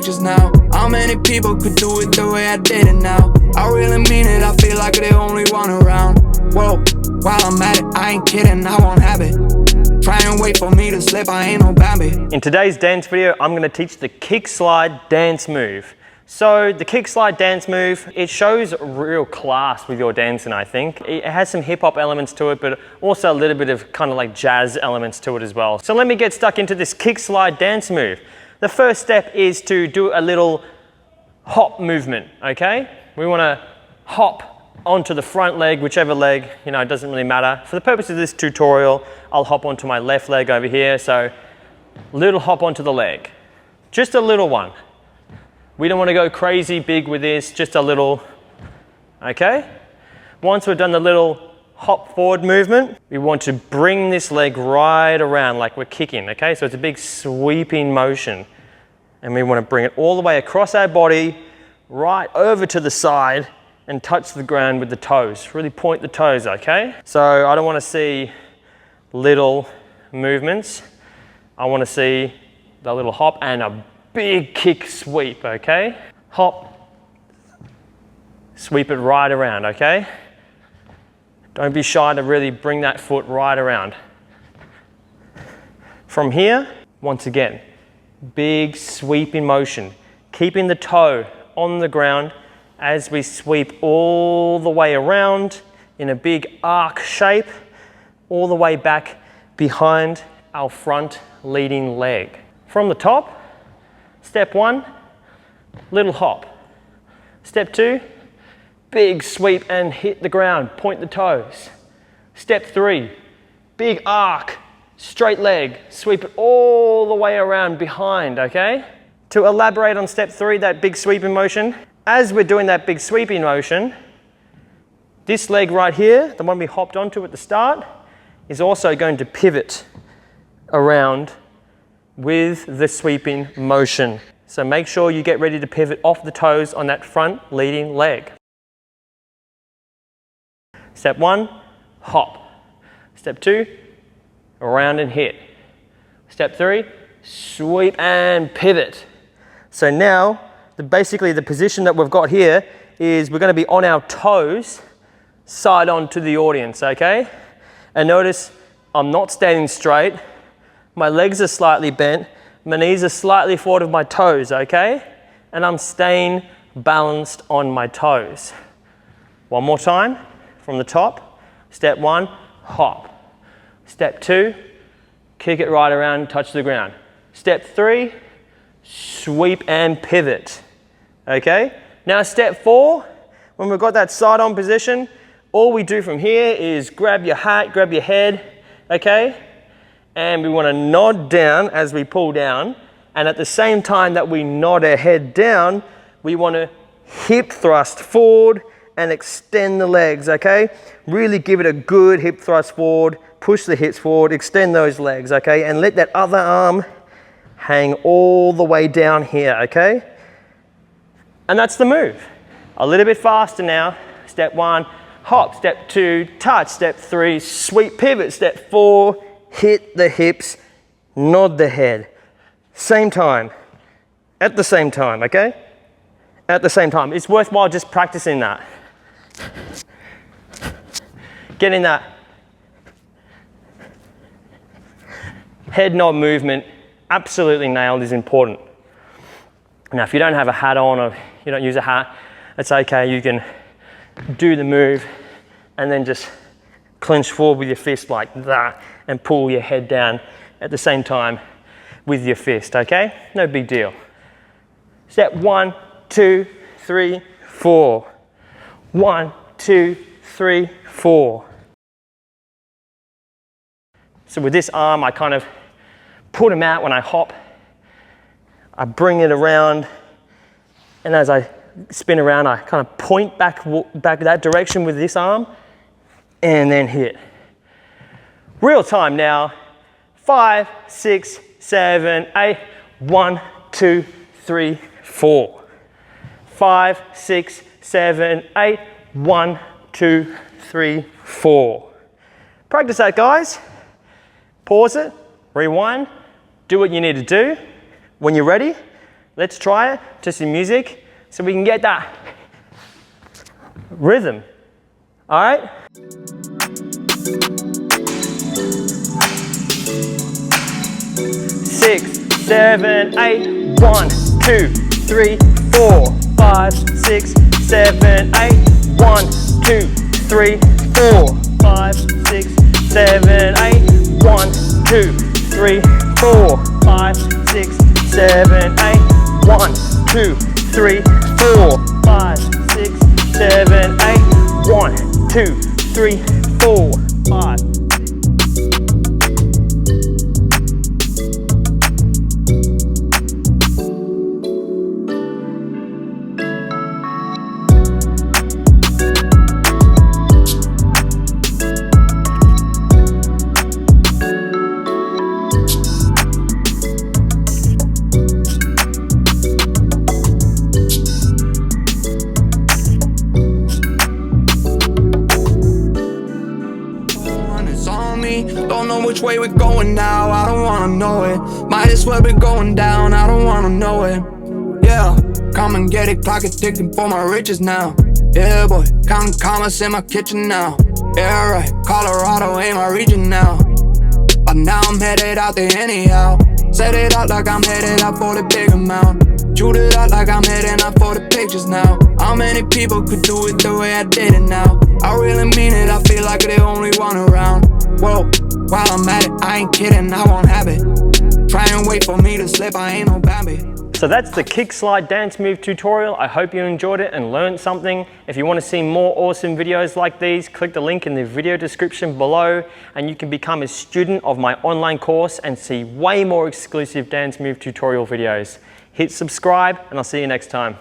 just now. How many people could do it the way I did it now? I really mean it, I feel like the only one around. Whoa, while I'm at it, I ain't kidding, I won't have it. Try and wait for me to slip, I ain't no Bambi. In today's dance video, I'm gonna teach the kick slide dance move. So the kick slide dance move, it shows real class with your dancing, I think. It has some hip hop elements to it, but also a little bit of kind of like jazz elements to it as well. So let me get stuck into this kick slide dance move. The first step is to do a little hop movement, okay? We wanna hop onto the front leg, whichever leg, you know, it doesn't really matter. For the purpose of this tutorial, I'll hop onto my left leg over here. So little hop onto the leg, just a little one. We don't want to go crazy big with this, just a little, okay? Once we've done the little hop forward movement, we want to bring this leg right around like we're kicking, okay? So it's a big sweeping motion. And we want to bring it all the way across our body, right over to the side and touch the ground with the toes. Really point the toes, okay? So I don't want to see little movements. I want to see the little hop and a big kick sweep, okay? Hop, sweep it right around, okay? Don't be shy to really bring that foot right around. From here, once again, big sweeping motion, keeping the toe on the ground as we sweep all the way around in a big arc shape, all the way back behind our front leading leg. From the top, step one, little hop. Step two, big sweep and hit the ground, point the toes. Step three, big arc, straight leg, sweep it all the way around behind, okay? To elaborate on step three, that big sweeping motion, as we're doing that big sweeping motion, this leg right here, the one we hopped onto at the start, is also going to pivot around with the sweeping motion. So make sure you get ready to pivot off the toes on that front leading leg. Step one, hop. Step two, around and hit. Step three, sweep and pivot. So now, basically the position that we've got here is we're going to be on our toes, side on to the audience, okay? And notice I'm not standing straight. My legs are slightly bent. My knees are slightly forward of my toes, okay? And I'm staying balanced on my toes. One more time from the top. Step one, hop. Step two, kick it right around, touch the ground. Step three, sweep and pivot, okay? Now step four, when we've got that side on position, all we do from here is grab your hat, grab your head, okay? And we want to nod down as we pull down. And at the same time that we nod our head down, we want to hip thrust forward and extend the legs, okay? Really give it a good hip thrust forward, push the hips forward, extend those legs, okay? And let that other arm hang all the way down here, okay? And that's the move. A little bit faster now. Step one, hop. Step two, touch. Step three, sweep pivot. Step four, hit the hips, nod the head. Same time, at the same time, okay? At the same time. It's worthwhile just practicing that. Getting that head nod movement absolutely nailed is important. Now, if you don't have a hat on or you don't use a hat, it's okay. You can do the move and then just clench forward with your fist like that and pull your head down at the same time with your fist, okay? No big deal. Step 1, 2, 3, 4. 1, 2, 3, 4. So with this arm, I kind of put him out when I hop. I bring it around, and as I spin around, I kind of point back that direction with this arm, and then hit. Real time now. 5, 6, 7, 8. 1, 2, 3, 4. 5, 6, 7, 8. 1, 2, 3, 4. Practice that, guys. Pause it, rewind, do what you need to do. When you're ready, Let's try it to some music so we can get that rhythm. All right? Six, seven, eight. 1, 2, 3, 4, 5, 6, 7, 8. 1, 2, 3, 4, 5, 6, 7, 8. 1, 2, 3, 4, 5, 6, 7, 8. 1, 2, 3, 4, 5, 6, 7, 8. 1, 2, 3, 4, 5. Don't know which way we're going now, I don't wanna know it. Might as well be going down, I don't wanna know it. Yeah, come and get it, clock is ticking for my riches now. Yeah boy, counting commas in my kitchen now. Yeah right, Colorado ain't my region now. But now I'm headed out there anyhow. Set it up like I'm headed out for the big amount. Shoot it up like I'm heading out for the pictures now. How many people could do it the way I did it now? I really mean it, I feel like the only one around. Whoa, while I'm at it, I ain't kidding, I won't have it. Try and wait for me to slip, I ain't no Bambi. So that's the kick slide dance move tutorial. I hope you enjoyed it and learned something. If you want to see more awesome videos like these, click the link in the video description below and you can become a student of my online course and see way more exclusive dance move tutorial videos. Hit subscribe and I'll see you next time.